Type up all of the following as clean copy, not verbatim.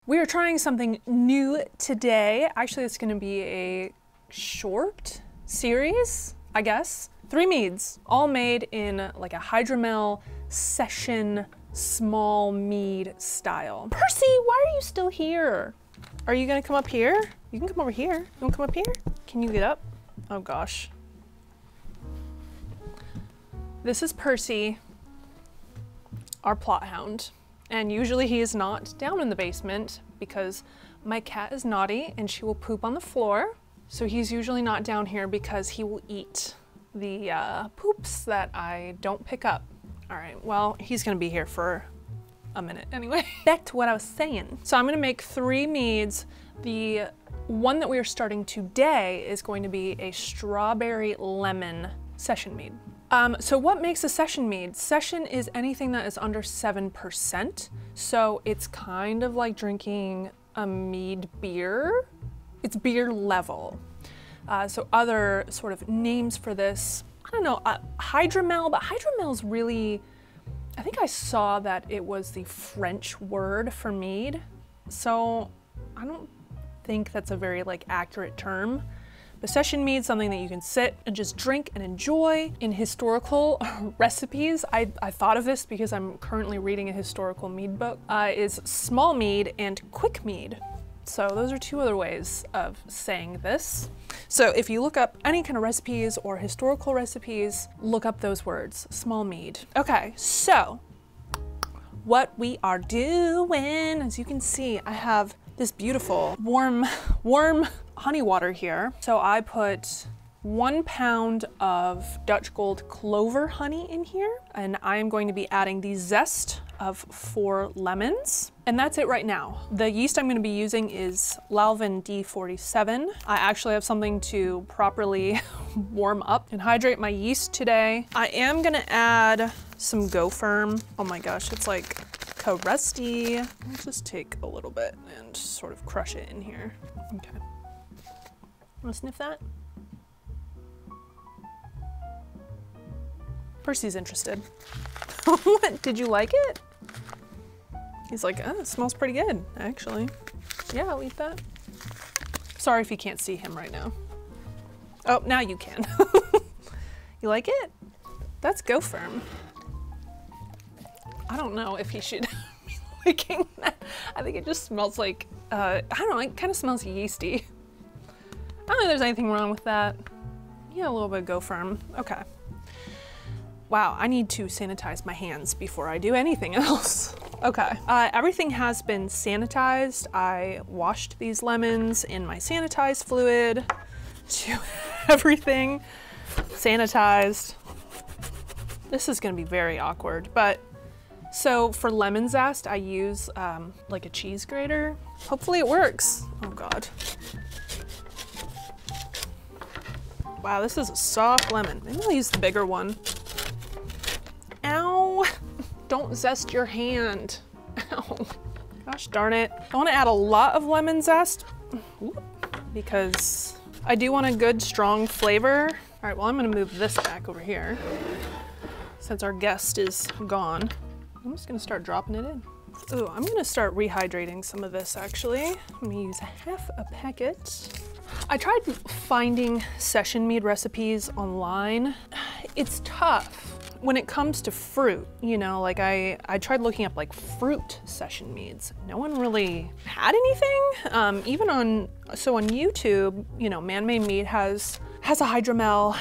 We are trying something new today. Actually, it's gonna be a short series, I guess. 3 meads, all made in like a hydromel session small mead style. Percy, why are you still here? Are you gonna come up here? You can come over here. You wanna come up here? Can you get up? Oh gosh. This is Percy, our plot hound. And usually he is not down in the basement because my cat is naughty and she will poop on the floor. So he's usually not down here because he will eat the poops that I don't pick up. All right, well, he's gonna be here for a minute anyway. Back to what I was saying. So I'm gonna make 3 meads. The one that we are starting today is going to be a strawberry lemon session mead. So what makes a session mead? Session is anything that is under 7%. So it's kind of like drinking a mead beer. It's beer level. So other sort of names for this, I don't know, hydromel, but hydromel's really, I think I saw that it was the French word for mead. So I don't think that's a very like accurate term. But session mead, something that you can sit and just drink and enjoy. In historical recipes, I thought of this because I'm currently reading a historical mead book, is small mead and quick mead. So those are 2 other ways of saying this. So if you look up any kind of recipes or historical recipes, look up those words, small mead. Okay, so what we are doing, as you can see, I have this beautiful warm honey water here. So I put 1 pound of Dutch Gold clover honey in here, and I am going to be adding the zest of 4 lemons. And that's it right now. The yeast I'm gonna be using is Lalvin D47. I actually have something to properly warm up and hydrate my yeast today. I am gonna add some Go Firm. Oh my gosh, it's like rusty. I'll just take a little bit and sort of crush it in here. Okay. Wanna sniff that? Percy's interested. What, did you like it? He's like, oh, it smells pretty good, actually. Yeah, I'll eat that. Sorry if you can't see him right now. Oh, now you can. You like it? That's Go Firm. I don't know if he should be liking that. I think it just smells like, I don't know, it kind of smells yeasty. I don't think there's anything wrong with that. Yeah, a little bit of Go Firm. Okay. Wow, I need to sanitize my hands before I do anything else. Okay, everything has been sanitized. I washed these lemons in my sanitized fluid to everything sanitized. This is gonna be very awkward, but so for lemon zest, I use like a cheese grater. Hopefully it works. Oh God. Wow, this is a soft lemon. Maybe I'll use the bigger one. Ow, don't zest your hand. Ow, gosh darn it. I wanna add a lot of lemon zest because I do want a good strong flavor. All right, well, I'm gonna move this back over here since our guest is gone. I'm just gonna start dropping it in. Ooh, I'm gonna start rehydrating some of this actually. I'm gonna use half a packet. I tried finding session mead recipes online. It's tough when it comes to fruit, you know, like I tried looking up like fruit session meads. No one really had anything. Even on YouTube, you know, Man-Made Mead has a hydromel.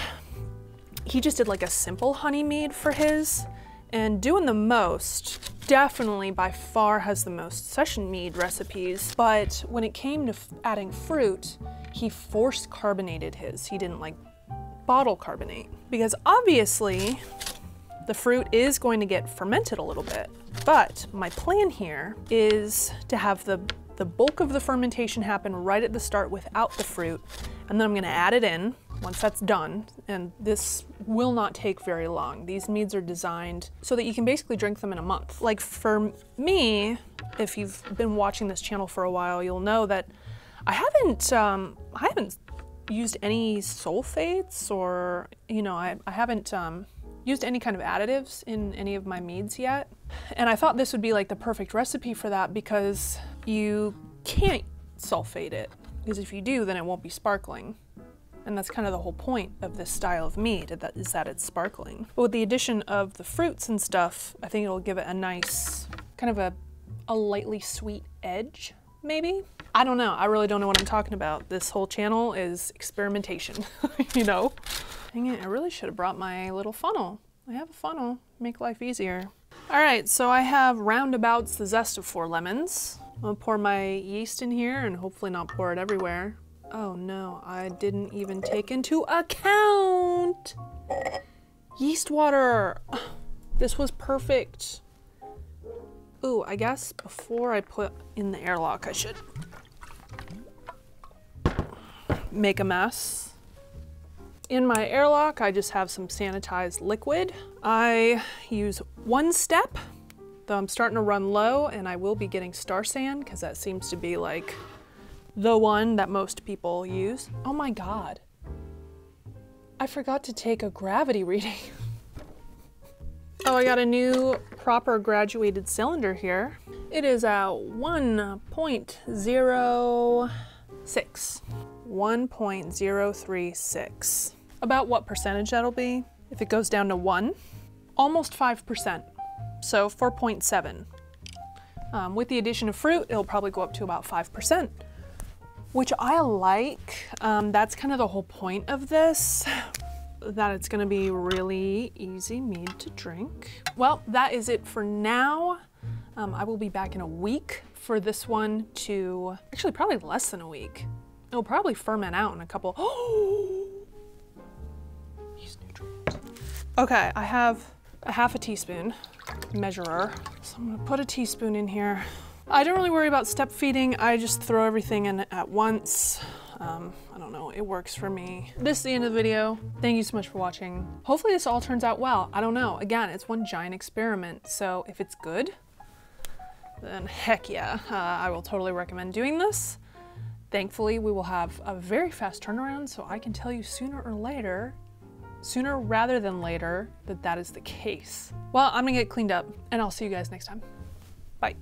He just did like a simple honey mead for his, and doing the most, definitely by far has the most session mead recipes. But when it came to adding fruit, he force carbonated his. He didn't like bottle carbonate because obviously the fruit is going to get fermented a little bit. But my plan here is to have the bulk of the fermentation happen right at the start without the fruit. And then I'm gonna add it in once that's done. And this will not take very long. These meads are designed so that you can basically drink them in a month. Like for me, if you've been watching this channel for a while, you'll know that I haven't used any sulfates or, you know, I haven't used any kind of additives in any of my meads yet. And I thought this would be like the perfect recipe for that because you can't sulfate it, because if you do, then it won't be sparkling. And that's kind of the whole point of this style of mead, is that it's sparkling. But with the addition of the fruits and stuff, I think it'll give it a nice, kind of a lightly sweet edge, maybe? I don't know, I really don't know what I'm talking about. This whole channel is experimentation, you know? Dang it, I really should have brought my little funnel. I have a funnel, make life easier. All right, so I have roundabouts the zest of 4 lemons. I'm gonna pour my yeast in here and hopefully not pour it everywhere. Oh no, I didn't even take into account yeast water. This was perfect. Ooh, I guess before I put in the airlock, I should make a mess. In my airlock, I just have some sanitized liquid. I use 1 step, though I'm starting to run low, and I will be getting Star San because that seems to be like the one that most people use. Oh my God. I forgot to take a gravity reading. Oh, I got a new proper graduated cylinder here. It is at 1.06. 1.036. About what percentage that'll be if it goes down to 1? Almost 5%, so 4.7. With the addition of fruit, it'll probably go up to about 5%, which I like. That's kind of the whole point of this, that it's gonna be really easy mead to drink. Well, that is it for now. I will be back in a week for this one to, actually probably less than a week. It'll probably ferment out in a couple. Yeast nutrients. Okay, I have a half a teaspoon measurer. So I'm gonna put a teaspoon in here. I don't really worry about step feeding. I just throw everything in at once. I don't know, it works for me. This is the end of the video. Thank you so much for watching. Hopefully this all turns out well. I don't know, again, it's one giant experiment. So if it's good, then heck yeah, I will totally recommend doing this. Thankfully, we will have a very fast turnaround, so I can tell you sooner rather than later, that that is the case. Well, I'm gonna get cleaned up, and I'll see you guys next time. Bye.